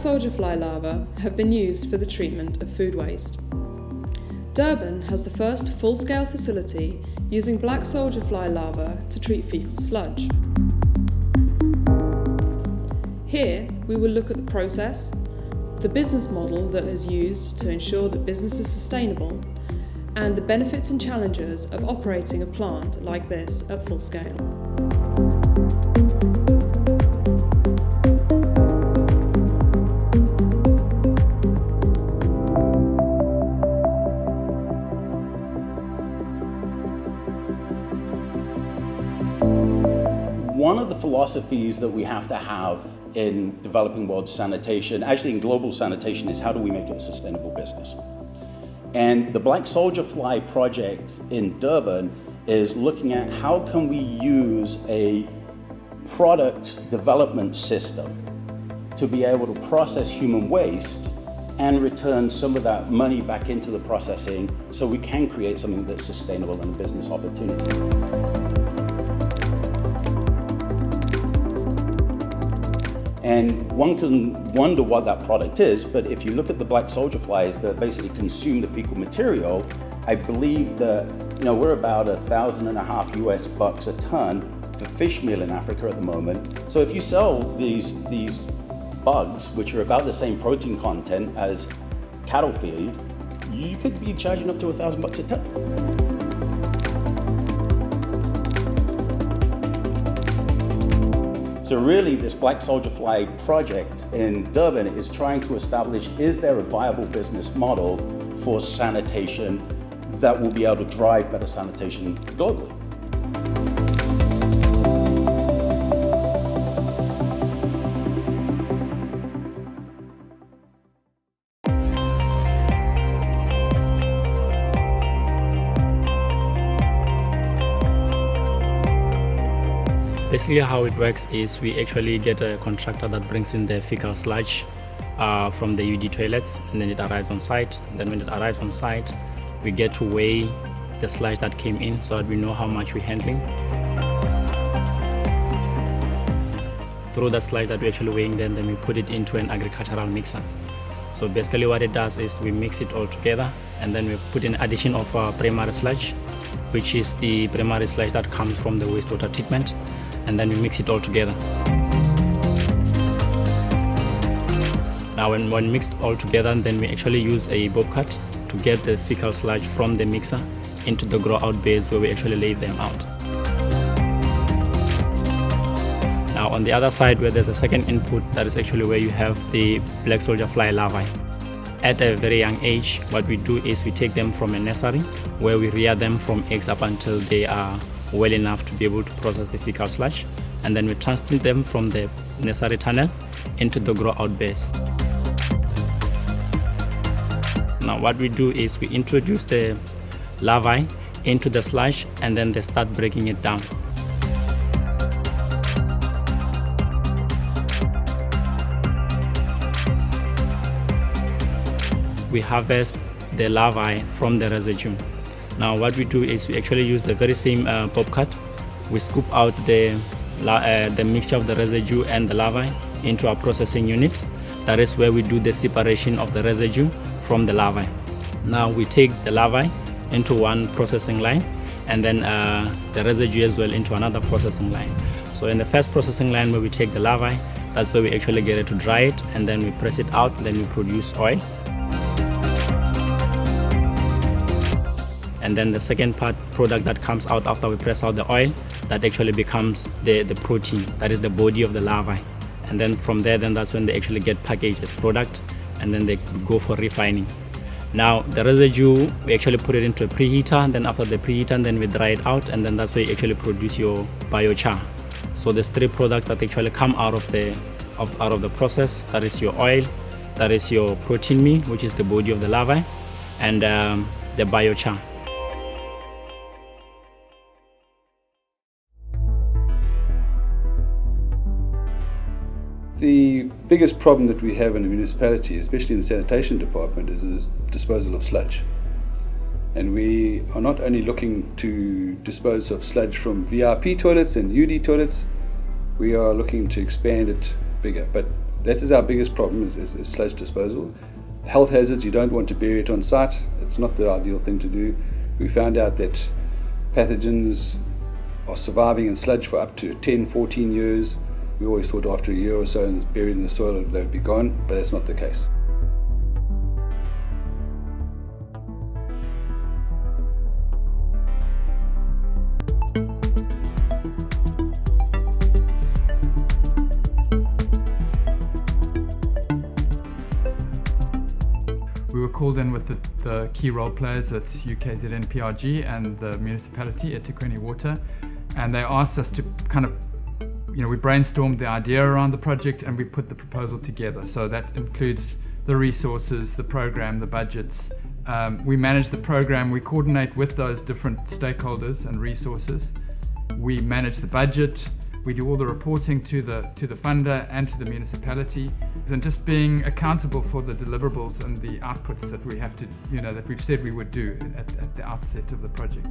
soldier fly larvae have been used for the treatment of food waste. Durban has the first full-scale facility using black soldier fly larvae to treat fecal sludge. Here, we will look at the process, the business model that is used to ensure that business is sustainable, and the benefits and challenges of operating a plant like this at full scale. One of the philosophies that we have to have in developing world sanitation, actually in global sanitation, is how do we make it a sustainable business? And the Black Soldier Fly project in Durban is looking at how can we use a product development system to be able to process human waste and return some of that money back into the processing so we can create something that's sustainable and a business opportunity. And one can wonder what that product is, but if you look at the black soldier flies that basically consume the fecal material, I believe that we're about $1,500 US a ton for fish meal in Africa at the moment. So if you sell these bugs, which are about the same protein content as cattle feed, you could be charging up to $1,000 a ton. So really, this Black Soldier Fly project in Durban is trying to establish, is there a viable business model for sanitation that will be able to drive better sanitation globally? Basically how it works is we actually get a contractor that brings in the fecal sludge from the UD toilets, and then it arrives on site. Then when it arrives on site, we get to weigh the sludge that came in so that we know how much we're handling. Through that sludge that we're actually weighing, then we put it into an agricultural mixer. So basically what it does is we mix it all together, and then we put in addition of primary sludge, which is the primary sludge that comes from the wastewater treatment, and then we mix it all together. Now when mixed all together, then we actually use a bobcat to get the fecal sludge from the mixer into the grow out beds where we actually lay them out. Now on the other side, where there's a second input, that is actually where you have the black soldier fly larvae. At a very young age, what we do is we take them from a nursery where we rear them from eggs up until they are well enough to be able to process the fecal sludge, and then we transplant them from the nursery tunnel into the grow out base. Now what we do is we introduce the larvae into the sludge, and then they start breaking it down. We harvest the larvae from the residue. Now what we do is we actually use the very same bobcat. We scoop out the mixture of the residue and the larvae into our processing unit. That is where we do the separation of the residue from the larvae. Now we take the larvae into one processing line, and then the residue as well into another processing line. So in the first processing line where we take the larvae, that's where we actually get it to dry it, and then we press it out, then we produce oil. And then the second product that comes out after we press out the oil, that actually becomes the protein, that is the body of the larvae. And then from there, then that's when they actually get packaged as product, and then they go for refining. Now the residue, we actually put it into a preheater, and then after the preheater, then we dry it out, and then that's where you actually produce your biochar. So there's three products that actually come out of the process. That is your oil, that is your protein meal, which is the body of the larvae, and the biochar. The biggest problem that we have in the municipality, especially in the sanitation department, is the disposal of sludge. And we are not only looking to dispose of sludge from VIP toilets and UD toilets, we are looking to expand it bigger. But That is our biggest problem, is sludge disposal. Health hazards, you don't want to bury it on site. It's not the ideal thing to do. We found out that pathogens are surviving in sludge for up to 10, 14 years. We always thought after a year or so and buried in the soil they would be gone, but that's not the case. We were called in with the key role players at UKZN PRG and the municipality at eThekwini Water, and they asked us to kind of, we brainstormed the idea around the project and we put the proposal together. So that includes the resources, the program, the budgets. We manage the program, we coordinate with those different stakeholders and resources. We manage the budget. We do all the reporting to the funder and to the municipality, and just being accountable for the deliverables and the outputs that we have to, that we've said we would do at the outset of the project.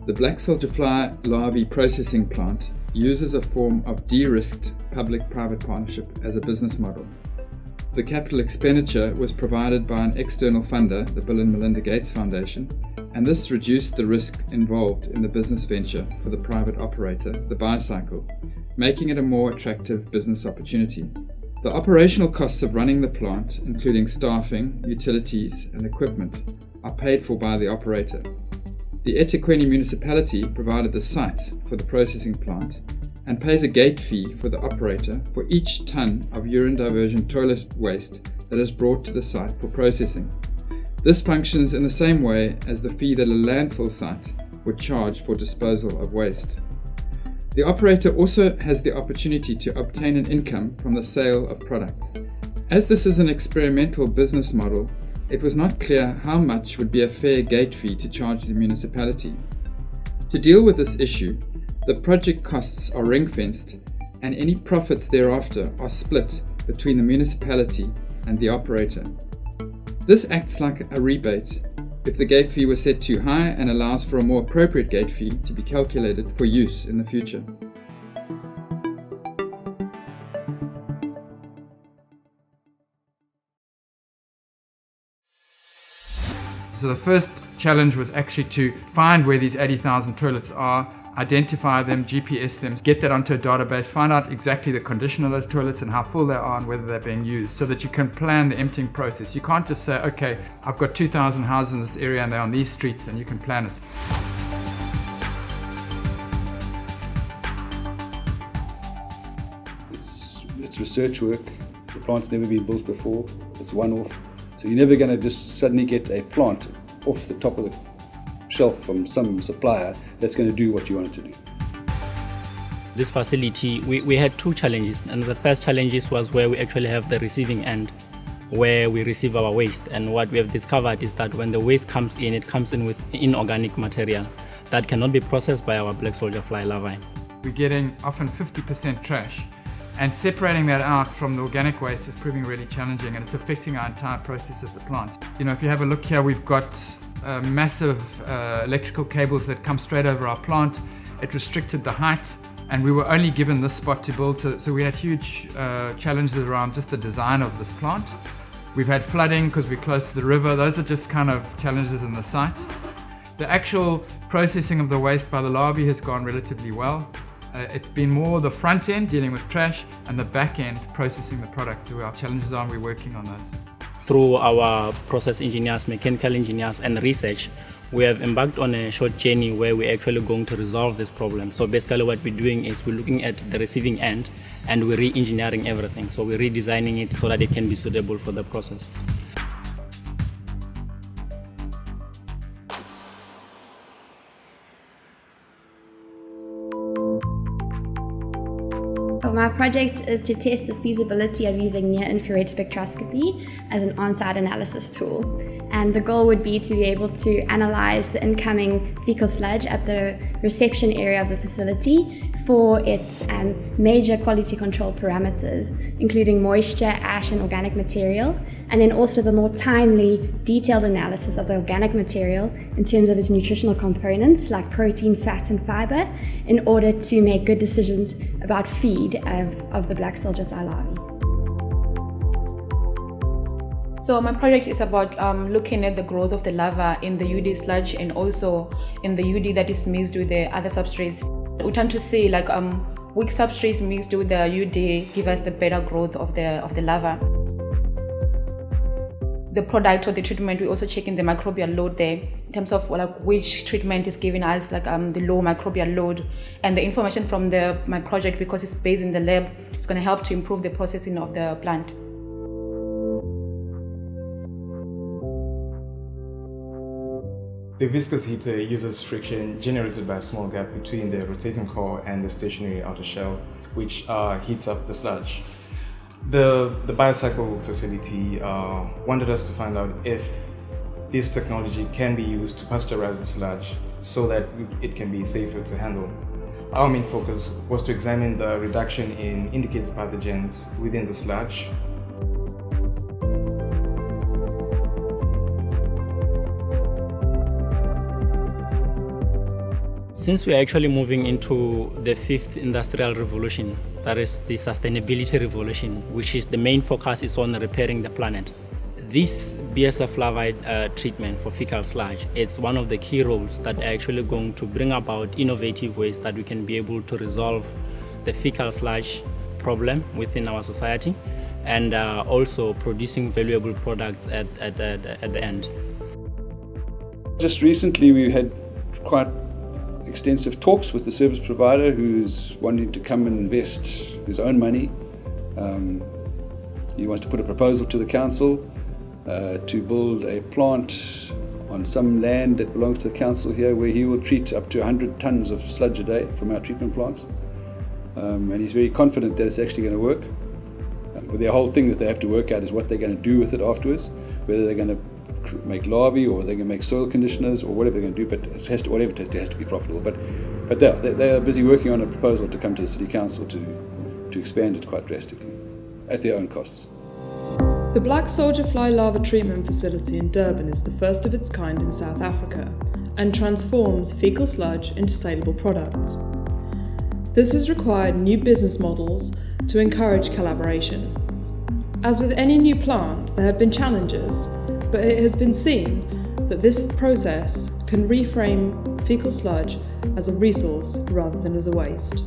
The black soldier fly larvae processing plant uses a form of de-risked public-private partnership as a business model. The capital expenditure was provided by an external funder, the Bill and Melinda Gates Foundation, and this reduced the risk involved in the business venture for the private operator, the BioCycle, making it a more attractive business opportunity. The operational costs of running the plant, including staffing, utilities, and equipment, are paid for by the operator. The eThekwini municipality provided the site for the processing plant and pays a gate fee for the operator for each ton of urine diversion toilet waste that is brought to the site for processing. This functions in the same way as the fee that a landfill site would charge for disposal of waste. The operator also has the opportunity to obtain an income from the sale of products. As this is an experimental business model, it was not clear how much would be a fair gate fee to charge the municipality. To deal with this issue, the project costs are ring-fenced and any profits thereafter are split between the municipality and the operator. This acts like a rebate if the gate fee was set too high and allows for a more appropriate gate fee to be calculated for use in the future. So the first challenge was actually to find where these 80,000 toilets are, identify them, GPS them, get that onto a database, find out exactly the condition of those toilets and how full they are and whether they're being used, so that you can plan the emptying process. You can't just say, okay, I've got 2,000 houses in this area and they're on these streets, and you can plan it. It's research work. The plant's never been built before. It's one-off. So you're never going to just suddenly get a plant off the top of the shelf from some supplier that's going to do what you want it to do. This facility, we had two challenges, and the first challenge was where we actually have the receiving end, where we receive our waste. And what we have discovered is that when the waste comes in, it comes in with inorganic material that cannot be processed by our black soldier fly larvae. We're getting often 50% trash, and separating that out from the organic waste is proving really challenging, and it's affecting our entire process at the plant. If you have a look here, we've got massive electrical cables that come straight over our plant. It restricted the height, and we were only given this spot to build, so we had huge challenges around just the design of this plant. We've had flooding because we're close to the river. Those are just kind of challenges in the site. The actual processing of the waste by the larvae has gone relatively well. It's been more the front end, dealing with trash, and the back end, processing the product. So our challenges are, and we're working on those. Through our process engineers, mechanical engineers, and research, we have embarked on a short journey where we're actually going to resolve this problem. So basically what we're doing is we're looking at the receiving end and we're re-engineering everything. So we're redesigning it so that it can be suitable for the process. My project is to test the feasibility of using near-infrared spectroscopy as an on-site analysis tool. And the goal would be to be able to analyze the incoming fecal sludge at the reception area of the facility for its major quality control parameters, including moisture, ash, and organic material, and then also the more timely, detailed analysis of the organic material in terms of its nutritional components like protein, fat, and fiber, in order to make good decisions about feed of the black soldier fly larvae. So my project is about looking at the growth of the larva in the UD sludge and also in the UD that is mixed with the other substrates. We tend to see like weak substrates mixed with the UD give us the better growth of the larva. The product or the treatment, we also check in the microbial load there in terms of like which treatment is giving us like the low microbial load, and the information from my project, because it's based in the lab, it's going to help to improve the processing of the plant. The viscous heater uses friction generated by a small gap between the rotating core and the stationary outer shell, which heats up the sludge. The BioCycle facility wanted us to find out if this technology can be used to pasteurize the sludge so that it can be safer to handle. Our main focus was to examine the reduction in indicated pathogens within the sludge. Since we are actually moving into the 5th industrial revolution, that is the sustainability revolution, which is the main focus is on repairing the planet. This BSF larvae treatment for fecal sludge, it's one of the key roles that are actually going to bring about innovative ways that we can be able to resolve the fecal sludge problem within our society, and also producing valuable products at the end. Just recently we had quite extensive talks with the service provider who's wanting to come and invest his own money. He wants to put a proposal to the council to build a plant on some land that belongs to the council here, where he will treat up to 100 tons of sludge a day from our treatment plants. And he's very confident that it's actually going to work. But the whole thing that they have to work out is what they're going to do with it afterwards, whether they're going to make larvae or they're going to make soil conditioners or whatever they're going to do, but it has to be profitable. But they are busy working on a proposal to come to the City Council to expand it quite drastically at their own costs. The black soldier fly larva treatment facility in Durban is the first of its kind in South Africa and transforms fecal sludge into saleable products. This has required new business models to encourage collaboration. As with any new plant, there have been challenges, but it has been seen that this process can reframe fecal sludge as a resource rather than as a waste.